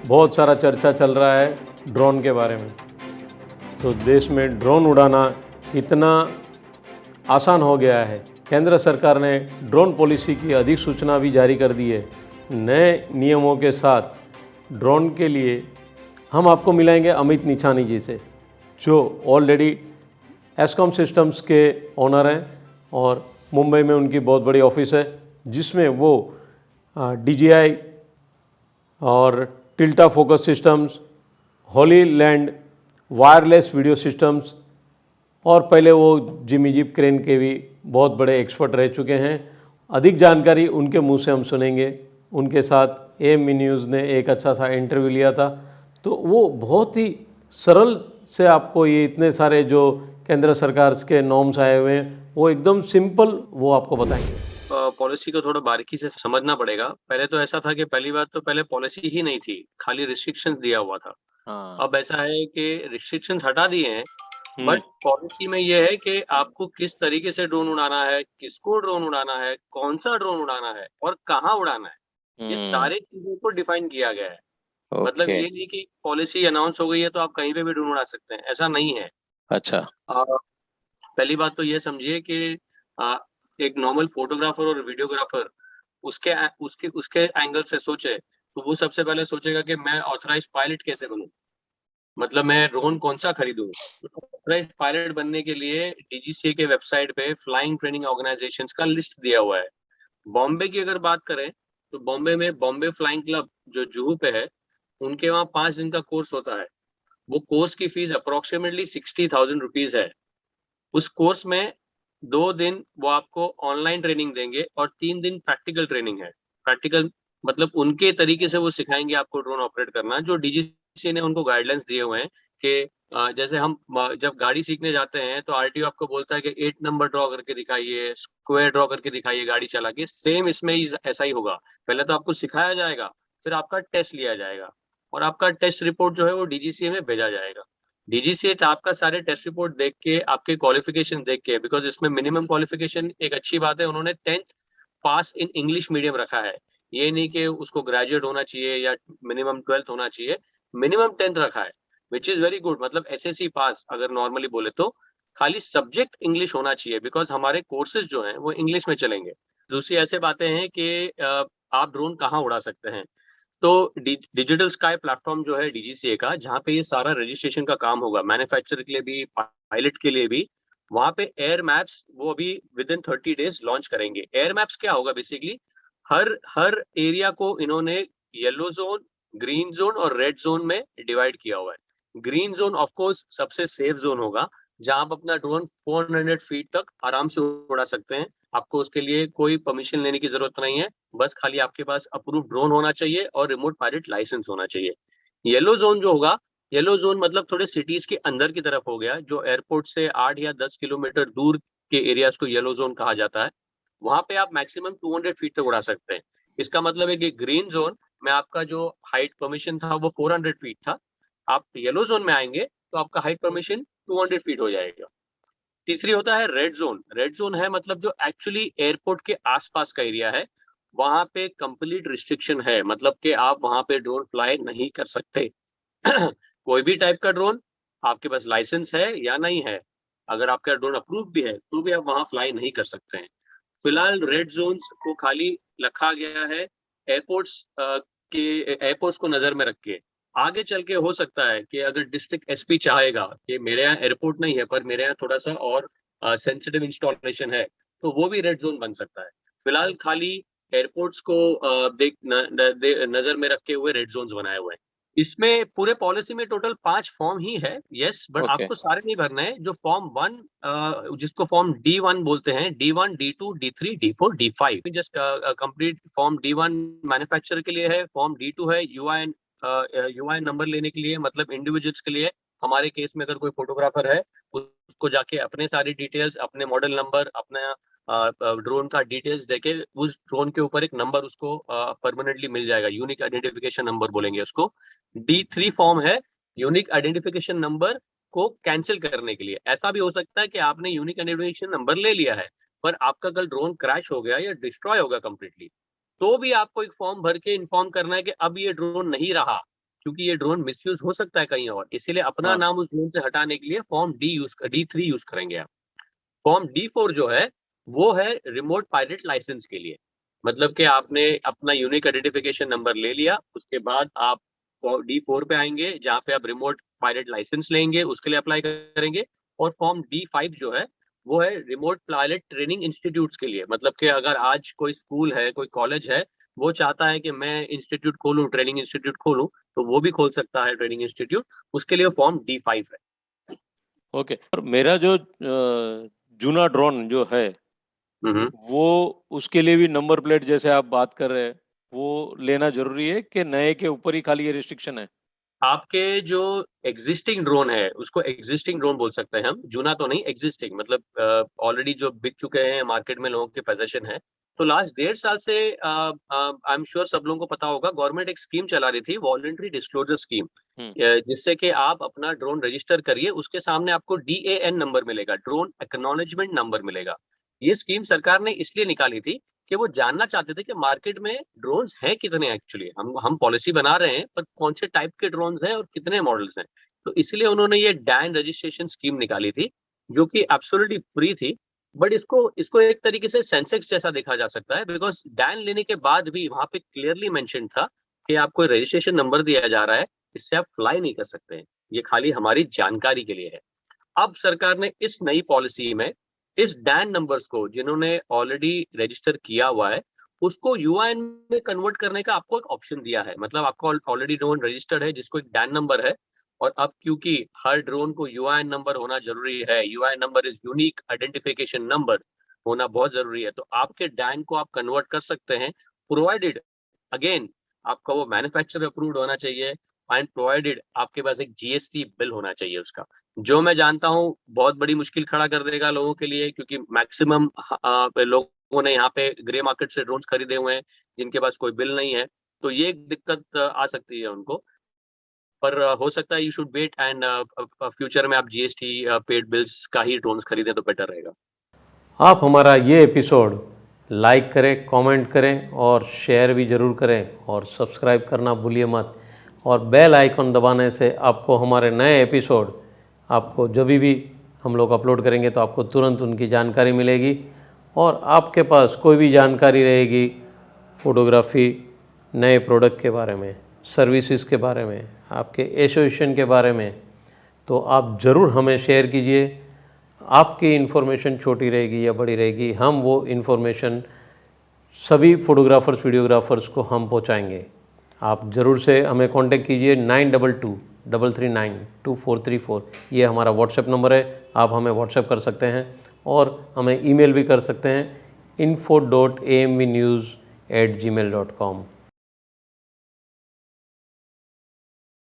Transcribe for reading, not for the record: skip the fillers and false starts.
बहुत सारा चर्चा चल रहा है ड्रोन के बारे में। तो देश में ड्रोन उड़ाना कितना आसान हो गया है। केंद्र सरकार ने ड्रोन पॉलिसी की अधिसूचना भी जारी कर दी है। नए नियमों के साथ ड्रोन के लिए हम आपको मिलाएंगे अमित निछानी जी से, जो ऑलरेडी एस्कॉम सिस्टम्स के ओनर हैं और मुंबई में उनकी बहुत बड़ी ऑफिस है, जिसमें वो DJI और Tilta focus systems, Hollyland wireless video systems और पहले वो जिमी जीप क्रेन के भी बहुत बड़े एक्सपर्ट रह चुके हैं। अधिक जानकारी उनके मुंह से हम सुनेंगे। उनके साथ AME न्यूज़ ने एक अच्छा सा इंटरव्यू लिया था, तो वो बहुत ही सरल से आपको ये इतने सारे जो केंद्र सरकार के नॉर्म्स आए हुए हैं वो एकदम सिंपल वो आपको बताएंगे। पॉलिसी को थोड़ा बारीकी से समझना पड़ेगा। पहले तो ऐसा था कि पहली बात तो पहले पॉलिसी ही नहीं थी, खाली रिस्ट्रिक्शंस दिया हुआ था। हाँ। अब ऐसा है कि रिस्ट्रिक्शंस हटा दिए हैं, हम्म। बट पॉलिसी में ये है कि आपको किस तरीके से ड्रोन उड़ाना है, किसको ड्रोन उड़ाना है, कौन सा ड्रोन उड़ाना है और कहाँ उड़ाना है, ये सारी चीजों को डिफाइन किया गया है। मतलब ओके। ये नहीं कि पॉलिसी अनाउंस हो गई है तो आप कहीं पे भी ड्रोन उड़ा सकते हैं, ऐसा नहीं है। अच्छा। अ, पहली बात तो ये समझिए कि अ, एक नॉर्मल फोटोग्राफर और वीडियोग्राफर उसके उसके उसके एंगल से सोचे तो वो सबसे पहले सोचेगा कि मैं ऑथराइज्ड पायलट कैसे बनूं, मतलब मैं ड्रोन कौन सा खरीदूं। ऑथराइज्ड पायलट बनने के लिए DGCA के वेबसाइट पे फ्लाइंग ट्रेनिंग ऑर्गेनाइजेशंस का लिस्ट दिया हुआ है। बॉम्बे की अगर बात करें तो बॉम्बे में बॉम्बे फ्लाइंग क्लब जो जुहू पे है, उनके वहाँ 5 दिन का कोर्स होता है। वो कोर्स की फीस अप्रोक्सीमेटली 60,000 रुपीज है। उस कोर्स में 2 दिन वो आपको ऑनलाइन ट्रेनिंग देंगे और 3 दिन प्रैक्टिकल ट्रेनिंग है। प्रैक्टिकल मतलब उनके तरीके से वो सिखाएंगे आपको ड्रोन ऑपरेट करना, जो DGCA ने उनको गाइडलाइंस दिए हुए हैं कि जैसे हम जब गाड़ी सीखने जाते हैं तो RTO आपको बोलता है कि 8 नंबर ड्रॉ करके दिखाइए, स्क्वायर ड्रॉ करके दिखाइए गाड़ी चला के। सेम इसमें ऐसा ही होगा। पहले तो आपको सिखाया जाएगा, फिर आपका टेस्ट लिया जाएगा और आपका टेस्ट रिपोर्ट जो है वो DGCA में भेजा जाएगा। DGCA आपका सारे टेस्ट रिपोर्ट देख के, आपके क्वालिफिकेशन देख के, बिकॉज इसमें मिनिमम क्वालिफिकेशन एक अच्छी बात है, उन्होंने 10th pass in English medium रखा है। ये नहीं कि उसको ग्रेजुएट होना चाहिए या मिनिमम 12th होना चाहिए, मिनिमम 10th रखा है, विच इज वेरी गुड। मतलब SSC पास अगर नॉर्मली बोले तो खाली सब्जेक्ट इंग्लिश होना चाहिए, बिकॉज हमारे कोर्सेज जो हैं वो इंग्लिश में चलेंगे। दूसरी ऐसे बातें हैं कि आप ड्रोन कहाँ उड़ा सकते हैं। तो डिजिटल स्काई प्लेटफॉर्म जो है DGCA का, जहाँ पे ये सारा रजिस्ट्रेशन का काम होगा, मैन्युफैक्चरर के लिए भी, पायलट के लिए भी, वहाँ पे एयर मैप्स वो अभी विद इन 30 डेज लॉन्च करेंगे। एयर मैप्स क्या होगा बेसिकली, हर हर एरिया को इन्होंने येलो जोन, ग्रीन जोन और रेड जोन में डिवाइड किया हुआ है। ग्रीन जोन ऑफ कोर्स सबसे सेफ जोन होगा, जहां आप अपना ड्रोन 400 फीट तक आराम से उड़ा सकते हैं। आपको उसके लिए कोई परमिशन लेने की जरूरत नहीं है, बस खाली आपके पास अप्रूव ड्रोन होना चाहिए और रिमोट पायलट लाइसेंस होना चाहिए। येलो जोन जो होगा, येलो जोन मतलब थोड़े सिटीज के अंदर की तरफ हो गया, जो एयरपोर्ट से 8 या 10 किलोमीटर दूर के एरियाज को येलो जोन कहा जाता है। वहां पे आप मैक्सिमम 200 फीट तक उड़ा सकते हैं। इसका मतलब है कि ग्रीन जोन में आपका जो हाइट परमिशन था वो 400 फीट था, आप येलो जोन में आएंगे तो आपका हाइट परमिशन 200 फीट हो जाएगा। तीसरी होता है रेड जोन। रेड जोन है मतलब जो एक्चुअली एयरपोर्ट के आसपास का एरिया है, वहां पे कंप्लीट रिस्ट्रिक्शन है, मतलब कि आप वहां पे ड्रोन फ्लाई नहीं कर सकते। कोई भी टाइप का ड्रोन, आपके पास लाइसेंस है या नहीं है, अगर आपका ड्रोन अप्रूव भी है तो भी आप वहां फ्लाई नहीं कर सकते हैं। फिलहाल रेड जोन्स को खाली रखा गया है एयरपोर्ट्स के एयरपोर्ट्स को नजर में रख के। आगे चल के हो सकता है कि अगर डिस्ट्रिक्ट SP चाहेगा कि मेरे यहाँ एयरपोर्ट नहीं है पर मेरे यहाँ थोड़ा सा और सेंसिटिव इंस्टॉलेशन है, तो वो भी रेड जोन बन सकता है। फिलहाल खाली एयरपोर्ट्स को नजर में रखे हुए रेड जोन्स बनाए हुए हैं। इसमें पूरे पॉलिसी में टोटल 5 फॉर्म ही है, यस, बट ओके। आपको सारे नहीं भरने हैं। जो फॉर्म 1, जिसको फॉर्म D1 बोलते हैं, D1, D2, D3, D4, D5, just complete form D1 manufacturer के लिए है, फॉर्म D2 है UI नंबर लेने के लिए, मतलब इंडिविजुअल्स के लिए। हमारे केस में अगर कोई फोटोग्राफर है, उसको जाके अपने सारी डिटेल्स, अपने मॉडल नंबर, अपना ड्रोन का डिटेल्स देके उस ड्रोन के ऊपर एक नंबर उसको परमानेंटली मिल जाएगा, यूनिक आइडेंटिफिकेशन नंबर बोलेंगे उसको। D3 फॉर्म है यूनिक आइडेंटिफिकेशन नंबर को कैंसिल करने के लिए। ऐसा भी हो सकता है कि आपने यूनिक आइडेंटिफिकेशन नंबर ले लिया है पर आपका कल ड्रोन क्रैश हो गया या डिस्ट्रॉय होगा कंप्लीटली, तो भी आपको एक फॉर्म भर के इन्फॉर्म करना है कि अब ये ड्रोन नहीं रहा, क्योंकि ये ड्रोन मिसयूज हो सकता है कहीं और, इसीलिए अपना हाँ। नाम उस ड्रोन से हटाने के लिए फॉर्म D3 यूज करेंगे आप। फॉर्म D4 जो है वो है रिमोट पायलट लाइसेंस के लिए। मतलब कि आपने अपना यूनिक आइडेंटिफिकेशन नंबर ले लिया, उसके बाद आप D4 पे आएंगे जहाँ पे आप रिमोट पायलट लाइसेंस लेंगे, उसके लिए अप्लाई करेंगे। और फॉर्म D5 जो है वो है रिमोट पायलट ट्रेनिंग इंस्टीट्यूट्स के लिए। मतलब कि अगर आज कोई स्कूल है, कोई कॉलेज है, वो चाहता है कि मैं इंस्टीट्यूट खोलूं, ट्रेनिंग इंस्टीट्यूट खोलूं, तो वो भी खोल सकता है ट्रेनिंग इंस्टीट्यूट, उसके लिए फॉर्म D5 है। ओके। और मेरा जो जूना ड्रोन जो है हम्म। वो उसके लिए भी नंबर प्लेट जैसे आप बात कर रहे हैं वो लेना जरूरी है कि नए के ऊपर ही खाली ये रिस्ट्रिक्शन है? आपके जो एग्जिस्टिंग ड्रोन है उसको एग्जिस्टिंग ड्रोन बोल सकते हैं हम, जूना तो नहीं, एग्जिस्टिंग मतलब ऑलरेडी जो बिक चुके हैं मार्केट में, लोगों के पोजीशन है। तो लास्ट 1.5 साल से आई एम श्योर सब लोगों को पता होगा, गवर्नमेंट एक स्कीम चला रही थी, वॉलंटरी डिस्क्लोजर स्कीम, जिससे कि आप अपना ड्रोन रजिस्टर करिए, उसके सामने आपको DAN नंबर मिलेगा, ड्रोन एक्नॉलेजमेंट नंबर मिलेगा। ये स्कीम सरकार ने इसलिए निकाली थी कि वो जानना चाहते थे कि मार्केट में ड्रोन्स हैं कितने एक्चुअली, हम पॉलिसी बना रहे हैं पर कौन से टाइप के ड्रोन्स हैं और कितने मॉडल्स हैं। तो इसलिए उन्होंने ये डैन रजिस्ट्रेशन स्कीम निकाली थी, जो कि एब्सोल्युटली फ्री थी। बट इसको इसको एक तरीके से सेंसेक्स जैसा देखा जा सकता है, बिकॉज डैन लेने के बाद भी वहां पे क्लियरली मेंशन था कि आपको रजिस्ट्रेशन नंबर दिया जा रहा है, इससे आप फ्लाई नहीं कर सकते हैं, ये खाली हमारी जानकारी के लिए है। अब सरकार ने इस नई पॉलिसी में इस डैन नंबर्स को, जिन्होंने ऑलरेडी रजिस्टर किया हुआ है, उसको यूआईएन में कन्वर्ट करने का आपको एक ऑप्शन दिया है। मतलब आपको ऑलरेडी ड्रोन रजिस्टर्ड है जिसको एक डैन नंबर है, और अब क्योंकि हर ड्रोन को यूआईएन नंबर होना जरूरी है, UIN number is unique identification number, होना बहुत जरूरी है, तो आपके डैन को आप कन्वर्ट कर सकते हैं, प्रोवाइडेड अगेन आपका वो मैन्युफैक्चरर अप्रूव्ड होना चाहिए, एंड प्रोवाइडेड आपके पास एक जीएसटी बिल होना चाहिए उसका, जो मैं जानता हूँ बहुत बड़ी मुश्किल खड़ा कर देगा लोगों के लिए, क्योंकि मैक्सिमम लोगों ने यहाँ पे ग्रे मार्केट से ड्रोन्स खरीदे हुए हैं जिनके पास कोई बिल नहीं है, तो ये एक दिक्कत आ सकती है उनको। पर हो सकता है you should wait and future में आप जीएसटी पेड बिल्स का ही ड्रोन्स खरीदें तो बेटर रहेगा। आप हमारा ये एपिसोड लाइक करें, कमेंट करें और शेयर भी ज़रूर करें, और सब्सक्राइब करना भूलिए मत, और बेल आइकन दबाने से आपको हमारे नए एपिसोड, आपको जब भी हम लोग अपलोड करेंगे तो आपको तुरंत उनकी जानकारी मिलेगी। और आपके पास कोई भी जानकारी रहेगी फ़ोटोग्राफी, नए प्रोडक्ट के बारे में, सर्विसेज के बारे में, आपके एसोसिएशन के बारे में, तो आप ज़रूर हमें शेयर कीजिए। आपकी इन्फॉर्मेशन छोटी रहेगी या बड़ी रहेगी, हम वो इन्फॉर्मेशन सभी फ़ोटोग्राफ़र्स, वीडियोग्राफ़र्स को हम पहुंचाएंगे। आप ज़रूर से हमें कांटेक्ट कीजिए 9223392434, ये हमारा व्हाट्सएप नंबर है, आप हमें व्हाट्सएप कर सकते हैं, और हमें ईमेल भी कर सकते हैं info.amvnews@gmail.com।